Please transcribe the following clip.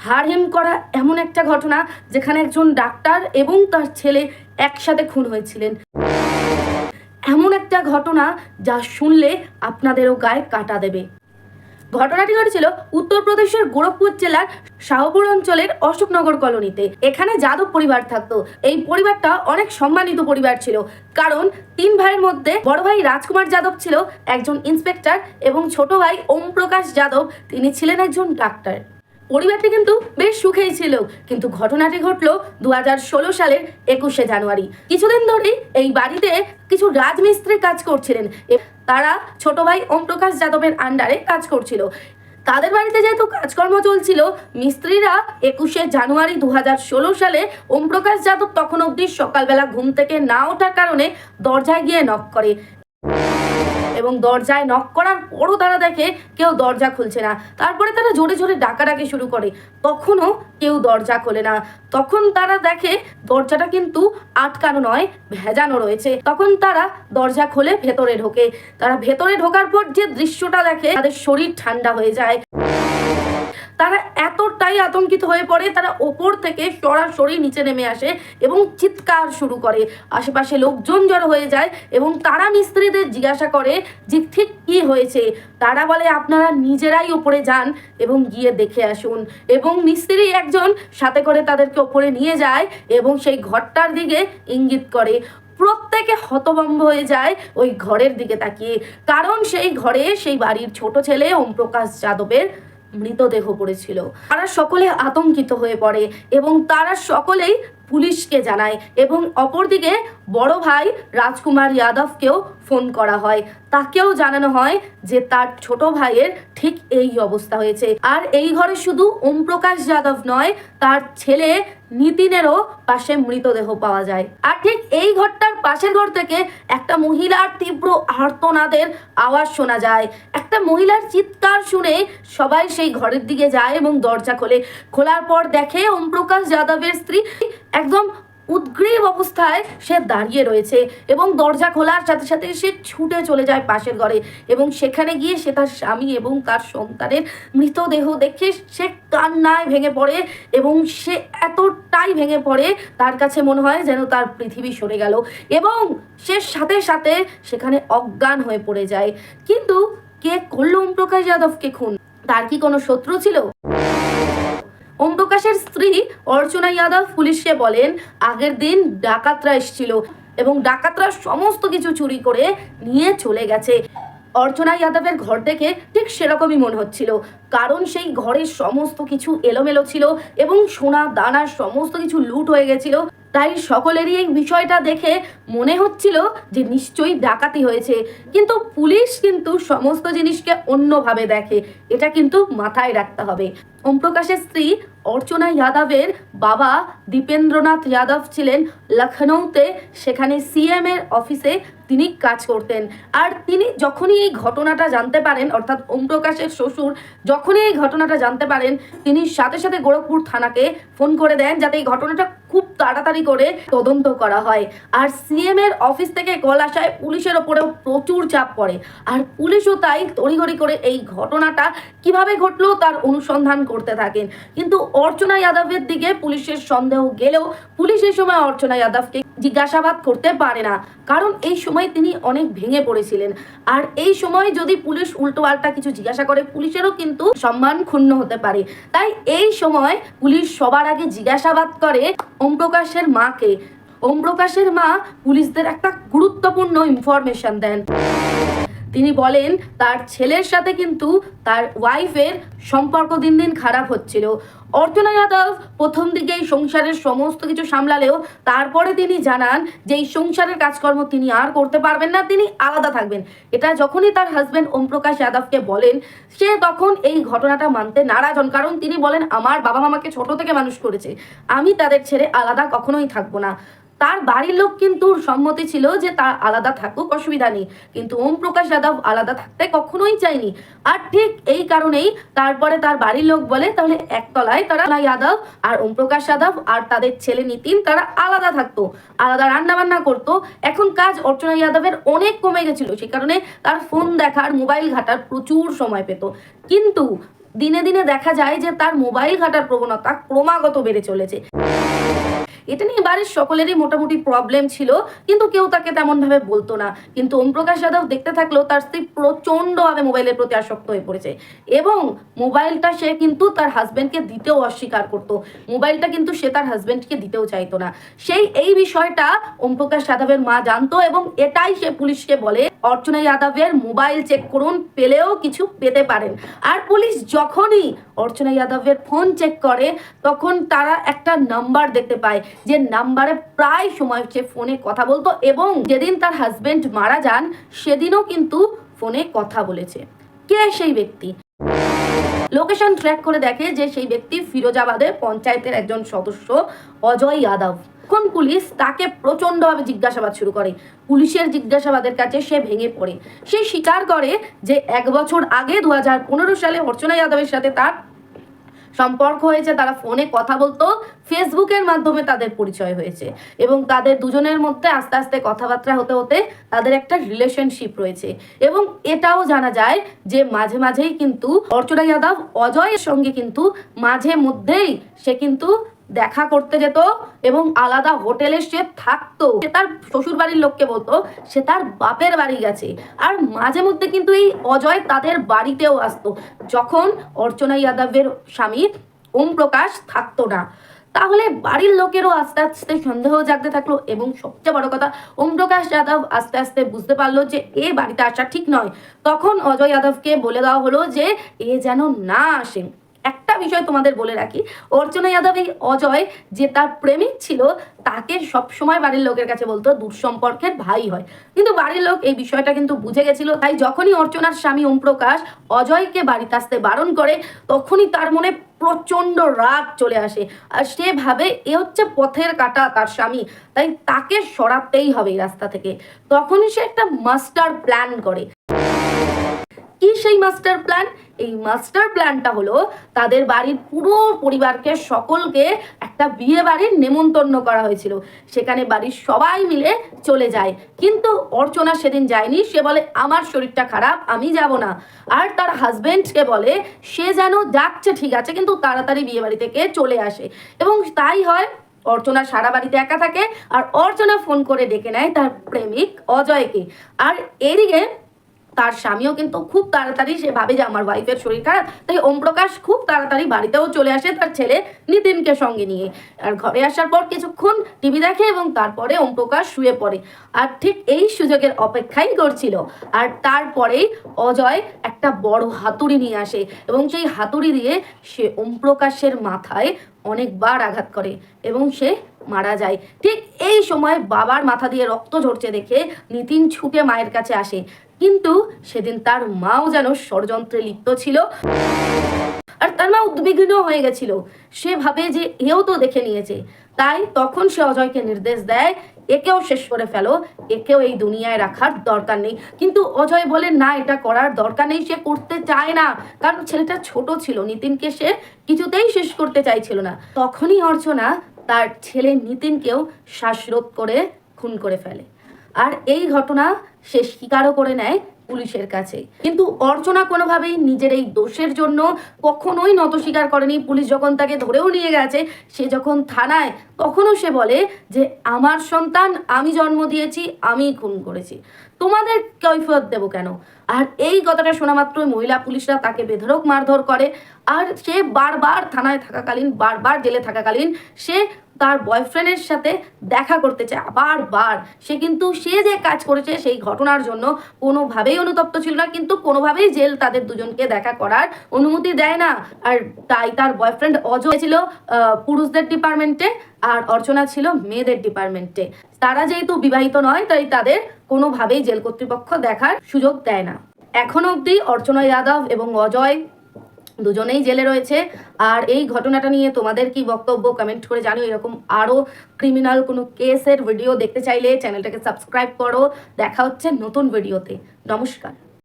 হাড়হিম করা এমন একটা ঘটনা যেখানে একজন ডাক্তার এবং তার ছেলে একসাথে খুন হয়েছিলেন। এমন একটা ঘটনা যা শুনলে আপনাদেরও গায়ে কাঁটা দেবে। ঘটনাটি ঘটেছিল উত্তরপ্রদেশের গোরখপুর জেলার শাহপুর অঞ্চলের অশোকনগর কলোনিতে। এখানে যাদব পরিবার থাকতো। এই পরিবারটা অনেক সম্মানিত পরিবার ছিল, কারণ 3 ভাইয়ের মধ্যে বড় ভাই রাজকুমার যাদব ছিল একজন ইন্সপেক্টর এবং ছোট ভাই ওম প্রকাশ যাদব তিনি ছিলেন একজন ডাক্তার। পরিবারটি কিন্তু বেশ সুখেই ছিল, কিন্তু ঘটনাটি ঘটলো 2016 সালের 21শে জানুয়ারি। কিছুদিন ধরেই এই বাড়িতে কিছু রাজমিস্ত্রি কাজ করছিলেন। তারা ছোট ভাই ওম প্রকাশ যাদবের আন্ডারে কাজ করছিল। তাদের বাড়িতে যেহেতু কাজকর্ম চলছিল, মিস্ত্রিরা 21শে জানুয়ারি 2016 সালে ওম প্রকাশ যাদব তখন অবধি সকালবেলা ঘুম থেকে না ওঠার কারণে দরজায় গিয়ে নক করে এবং দরজায় নক করার পরও তারা দেখে কেউ দরজা খুলছে না। তারপরে তারা জোরে জোরে ডাকাডাকি শুরু করে, তখনও কেউ দরজা খোলে না। তখন তারা দেখে দরজাটা কিন্তু আটকানো নয়, ভেজানো রয়েছে। তখন তারা দরজা খোলে, ভেতরে ঢোকে। তারা ভেতরে ঢোকার পর যে দৃশ্যটা দেখে তাদের শরীর ঠান্ডা হয়ে যায়। তারা এতটাই আতঙ্কিত হয়ে পড়ে, তারা ওপর থেকে সরাসরি নিচে নেমে আসে এবং চিৎকার শুরু করে। আশেপাশে লোকজন জড়ো হয়ে যায় এবং তারা মিস্ত্রিদের জিজ্ঞাসা করে যে ঠিক কি হয়েছে। তারা বলে আপনারা নিজেরাই ওপরে যান এবং গিয়ে দেখে আসুন। এবং মিস্ত্রি একজন সাথে করে তাদেরকে ওপরে নিয়ে যায় এবং সেই ঘরটার দিকে ইঙ্গিত করে। প্রত্যেকে হতভম্ব হয়ে যায় ওই ঘরের দিকে তাকিয়ে, কারণ সেই ঘরে সেই বাড়ির ছোট ছেলে ওম প্রকাশ যাদবের মৃতদেহ পড়েছিল। তারা সকলে আতঙ্কিত হয়ে পড়ে এবং তারা সকলেই পুলিশকে জানায় এবং অপরদিকে বড় ভাই রাজকুমার যাদবকেও ফোন করা হয়। তাকেও জানানো হয় যে তার ছোট ভাইয়ের ঠিক এই অবস্থা হয়েছে। আর এই ঘরে শুধু ওম প্রকাশ যাদব নয়, তার ছেলে নিতিনেরও পাশে মৃতদেহ পাওয়া যায়। আর ঠিক এই ঘরটার পাশের ঘর থেকে একটা মহিলার তীব্র আর্তনাদের আওয়াজ শোনা যায়। একটা মহিলার চিৎকার শুনে সবাই সেই ঘরের দিকে যায় এবং দরজা খোলে। খোলার পর দেখে ওম প্রকাশ যাদবের স্ত্রী একদম উদ্গ্রীব অবস্থায় সে দাঁড়িয়ে রয়েছে এবং দরজা খোলার সাথে সাথে সে ছুটে চলে যায় পাশের ঘরে এবং সেখানে গিয়ে সে তার স্বামী এবং তার সন্তানের মৃতদেহ দেখে সে কান্নায় ভেঙে পড়ে এবং সে এতটাই ভেঙে পড়ে তার কাছে মনে হয় যেন তার পৃথিবী সরে গেল এবং সে সাথে সাথে সেখানে অজ্ঞান হয়ে পড়ে যায়। কিন্তু কে করলো ওম প্রকাশ যাদবকে খুন? তার কি কোনো শত্রু ছিল? ওম প্রকাশের স্ত্রী অর্চনা যাদব পুলিশকে বলেন আগের দিন ডাকাতরা এসেছিল এবং ডাকাতরা সমস্ত কিছু চুরি করে নিয়ে চলে গেছে। অর্চনা যাদবের ঘর দেখে ঠিক সেরকমই মনে হচ্ছিল, কারণ সেই ঘরের সমস্ত কিছু এলোমেলো ছিল এবং সোনা দানার সমস্ত কিছু লুট হয়ে গেছিল। তাই সকলেরই এই বিষয়টা দেখে মনে হচ্ছিল যে নিশ্চয়ই ডাকাতি হয়েছে। কিন্তু পুলিশ কিন্তু সমস্ত জিনিসকে অন্যভাবে দেখে, এটা কিন্তু মাথায় রাখতে হবে। ওম প্রকাশের স্ত্রী অর্চনা যাদবের বাবা দীপেন্দ্রনাথ যাদব ছিলেন লখনৌতে, সেখানে সিএম এর অফিসে তিনি কাজ করতেন। আর তিনি যখনই এই ঘটনাটা জানতে পারেন, অর্থাৎ ওম প্রকাশের শ্বশুর যখনই এই ঘটনাটা জানতে পারেন, তিনি সাথে সাথে গোরখপুর থানাকে ফোন করে দেন যাতে এই ঘটনাটা খুব তাড়াতাড়ি করে তদন্ত করা হয়। আর সিএম এর অফিস থেকে কল আসায় পুলিশের ওপরেও প্রচুর চাপ পড়ে, আর পুলিশও তাই তড়িঘড়ি করে এই ঘটনাটা কিভাবে ঘটলো তার অনুসন্ধান করতে থাকেন। কিন্তু অর্চনা যাদবের দিকে পুলিশের সন্দেহ গেলেও পুলিশ এই সময় অর্চনা যাদবকে জিজ্ঞাসাবাদ করতে পারে না, কারণ এই সময় তিনি অনেক ভেঙে পড়েছিলেন। আর এই সময় যদি পুলিশ উল্টোপাল্টা কিছু জিজ্ঞাসা করে, পুলিশেরও কিন্তু সম্মান ক্ষুণ্ণ হতে পারে। তাই এই সময় পুলিশ সবার আগে জিজ্ঞাসাবাদ করে ওম প্রকাশের মাকে। ওম প্রকাশের মা পুলিশদের একটা গুরুত্বপূর্ণ ইনফরমেশন দেন। তিনি বলেন তার ছেলের সাথে কিন্তু তার ওয়াইফের সম্পর্ক দিন দিন খারাপ হচ্ছিল। অর্চনা যাদব প্রথম দিকে এই সংসারের সমস্ত কিছু সামলালেও তারপরে তিনি জানান যে এই সংসারের কাজকর্ম তিনি আর করতে পারবেন না, তিনি আলাদা থাকবেন। এটা যখনই তার হাজব্যান্ড ওম প্রকাশ যাদবকে বলেন, সে তখন এই ঘটনাটা মানতে নারাজ হন, কারণ তিনি বলেন আমার বাবা মামাকে ছোট থেকে মানুষ করেছে, আমি তাদের ছেড়ে আলাদা কখনোই থাকবো না। তার বাড়ির লোক কিন্তু সম্মতি ছিল যে তার আলাদা থাকুক, অসুবিধা নেই, কিন্তু ওম প্রকাশ যাদব আলাদা থাকতে কখনোই চায়নি। আর ঠিক এই কারণেই তারপরে তার বাড়ির লোক বলে তাহলে একতলায় তারা যাদব আর ওম প্রকাশ যাদব আর তাদের ছেলে নিতিন তারা আলাদা থাকতো, আলাদা রান্না বান্না করতো। এখন কাজ অর্চনা যাদবের অনেক কমে গেছিল, সে কারণে তার ফোন দেখার, মোবাইল ঘাটার প্রচুর সময় পেত। কিন্তু দিনে দিনে দেখা যায় যে তার মোবাইল ঘাটার প্রবণতা ক্রমাগত বেড়ে চলেছে। এটা নিয়ে বাড়ির সকলেরই মোটামুটি প্রবলেম ছিল, কিন্তু কেউ তাকে তেমনভাবে বলতো না। কিন্তু ওমপ্রকাশ যাদব দেখতে থাকলেও তার স্ত্রী প্রচণ্ডভাবে মোবাইলের প্রতি আসক্ত হয়ে পড়েছে এবং মোবাইলটা সে কিন্তু তার হাজব্যান্ডকে দিতেও অস্বীকার করতো। মোবাইলটা কিন্তু সে তার হাজব্যান্ডকে দিতেও চাইতো না। এই বিষয়টা ওমপ্রকাশ যাদবের মা জানতো এবং এটাই সে পুলিশকে বলে, অর্চনা যাদবের মোবাইল চেক করুন, পেলেও কিছু পেতে পারেন। আর পুলিশ যখনই অর্চনা যাদবের ফোন চেক করে তখন তারা একটা নাম্বার দেখতে পায়, যে নাম্বারে প্রায় সময় সে ফোনে কথা বলতো এবং যেদিন তার হাজবেন্ড মারা যান সেদিনও কিন্তু ফোনে কথা বলেছে। কে সেই ব্যক্তি? লোকেশন ট্র্যাক করে দেখে যে সেই ব্যক্তি ফিরোজাবাদের পঞ্চায়েতের একজন সদস্য অজয় যাদব। এখন পুলিশ তাকে প্রচণ্ডভাবে জিজ্ঞাসাবাদ শুরু করে। পুলিশের জিজ্ঞাসাবাদের কাছে সে ভেঙে পড়ে। সে স্বীকার করে যে 1 বছর আগে 2015 সালে অর্চনা যাদবের সাথে তার সম্পর্ক হয়েছে, তারা ফোনে কথা বলতো, ফেসবুকের মাধ্যমে তাদের পরিচয় হয়েছে এবং তাদের দুজনের মধ্যে আস্তে আস্তে কথাবার্তা হতে হতে তাদের একটা রিলেশনশিপ রয়েছে। এবং এটাও জানা যায় যে মাঝে মাঝেই কিন্তু অর্চনা যাদব অজয়ের সঙ্গে কিন্তু মাঝে মধ্যেই সে কিন্তু দেখা করতে যেত এবং আলাদা হোটেলে সে থাকতো। সে তার শ্বশুর বাড়ির লোককে বলতো সে তার বাপের বাড়ি গেছে। আর মাঝে মধ্যে কিন্তু এই অজয় তাদের বাড়িতেও আসতো যখন অর্চনা যাদবের স্বামী ওমপ্রকাশ থাকতো না। তাহলে বাড়ির লোকেরও আস্তে আস্তে সন্দেহ জাগতে থাকলো এবং সবচেয়ে বড় কথা, ওমপ্রকাশ যাদব আস্তে আস্তে বুঝতে পারলো যে এ বাড়িতে আসা ঠিক নয়। তখন অজয় যাদবকে বলে দেওয়া হলো যে এ যেন না আসে। একটা বিষয় তোমাদের বলে রাখি, অর্চনা যাদব এই অজয় যে তার প্রেমিক ছিল তাকে সবসময় বাড়ির লোকের কাছে বলতো দূরসম্পর্কের ভাই হয়, কিন্তু বাড়ির লোক এই বিষয়টা কিন্তু বুঝে গেছিল। তাই যখনই অর্চনার স্বামী ওমপ্রকাশ অজয়কে বাড়িতে আসতে বারণ করে তখনই তার মনে প্রচণ্ড রাগ চলে আসে। আর সে ভাবে এ হচ্ছে পথের কাঁটা তার স্বামী, তাই তাকে সরাতেই হবে এই রাস্তা থেকে। তখনই সে একটা মাস্টার প্ল্যান করে। কি সেই মাস্টার প্ল্যান? এই মাস্টার প্ল্যানটা হলো তাদের বাড়ির পুরো পরিবারকে সকলকে একটা বিয়ে বাড়ির নেমন্তন্ন করা হয়েছিল। সেখানে বাড়ির সবাই মিলে চলে যায়, কিন্তু অর্চনা সেদিন যায়নি। সে বলে আমার শরীরটা খারাপ, আমি যাব না। আর তার হাজবেন্ডকে বলে সে যেন যাচ্ছে ঠিক আছে, কিন্তু তাড়াতাড়ি বিয়ে বাড়ি থেকে চলে আসে এবং তাই হয়। অর্চনা সারা বাড়িতে একা থাকে আর অর্চনা ফোন করে ডেকে নেয় তার প্রেমিক অজয়কে। আর এদিকে তার স্বামীও কিন্তু খুব তাড়াতাড়ি সে ভাবে যে আমার ওয়াইফের শরীর খারাপ, তাই ওমপ্রকাশ খুব তাড়াতাড়ি বাড়িতেও চলে আসে তার ছেলে নিতিনকে সঙ্গে নিয়ে। আর ঘরে আসার পর কিছুক্ষণ টিভি দেখে এবং তারপরে ওমপ্রকাশ শুয়ে পড়ে। আর ঠিক এই সুযোগের অপেক্ষাই করছিল। আর তারপরেই অজয় একটা বড় হাতুড়ি নিয়ে আসে এবং সেই হাতুড়ি দিয়ে সে ওমপ্রকাশের মাথায় অনেকবার আঘাত করে এবং সে মারা যায়। ঠিক এই সময় বাবার মাথা দিয়ে রক্ত ঝরছে দেখে নিতিন ছুটে মায়ের কাছে আসে, কিন্তু সেদিন তার মাও যেন ষড়যন্ত্রে লিপ্ত ছিল আর তার মা উদ্বিগ্ন হয়ে গেছিল। সে ভাবে যে এও তো দেখে নিয়েছে, তাই তখন সে অজয়কে নির্দেশ দেয় একেও শেষ করে ফেলো, একেও এই দুনিয়ায় রাখার দরকার নেই। কিন্তু অজয় বলে না, এটা করার দরকার নেই। সে করতে চায় না, কারণ ছেলেটা ছোট ছিল, নিতিনকে সে কিছুতেই শেষ করতে চাইছিল না। তখনই অর্চনা তার ছেলে নিতিনকেও শ্বাসরোধ করে খুন করে ফেলে। আর এই ঘটনা সে স্বীকারও করে নেয় পুলিশের কাছে। কিন্তু অর্চনা কোনোভাবেই নিজের এই দোষের জন্য কখনোই নত স্বীকার করেনি। পুলিশ যখন তাকে ধরেও নিয়ে গেছে, সে যখন থানায়, তখনও সে বলে যে আমার সন্তান আমি জন্ম দিয়েছি, আমিই খুন করেছি, তোমাদের কৈফিয়ত দেবো কেন? আর এই কথাটা শোনা মাত্রই মহিলা পুলিশরা তাকে বেধড়ক মারধর করে। আর সে বারবার থানায় থাকাকালীন, বারবার জেলে থাকাকালীন সে তার বয়ফ্রেন্ডের সাথে দেখা করতে চায় বারবার। সে কিন্তু সে যে কাজ করেছে সেই ঘটনার জন্য কোনোভাবেই অনুতপ্ত ছিল না, কিন্তু কোনোভাবেই জেল তাদের দুজনকে দেখা করার অনুমতি দেয় না। আর তাই তার বয়ফ্রেন্ড অজয় ছিল পুরুষদের ডিপার্টমেন্টে আর অর্চনা ছিল মেয়েদের ডিপার্টমেন্টে। তারা যেহেতু বিবাহিত নয়, তাই তাদের কোনোভাবেই জেল কর্তৃপক্ষ দেখার সুযোগ দেয় না। এখনো অবধি অর্চনা যাদব এবং অজয় দুজনেই জেলে রয়েছে। আর এই ঘটনাটা নিয়ে তোমাদের কি বক্তব্য কমেন্ট করে জানিও। এরকম আরও ক্রিমিনাল কোনো কেসের ভিডিও দেখতে চাইলে চ্যানেলটাকে সাবস্ক্রাইব করো। দেখা হচ্ছে নতুন ভিডিওতে। নমস্কার।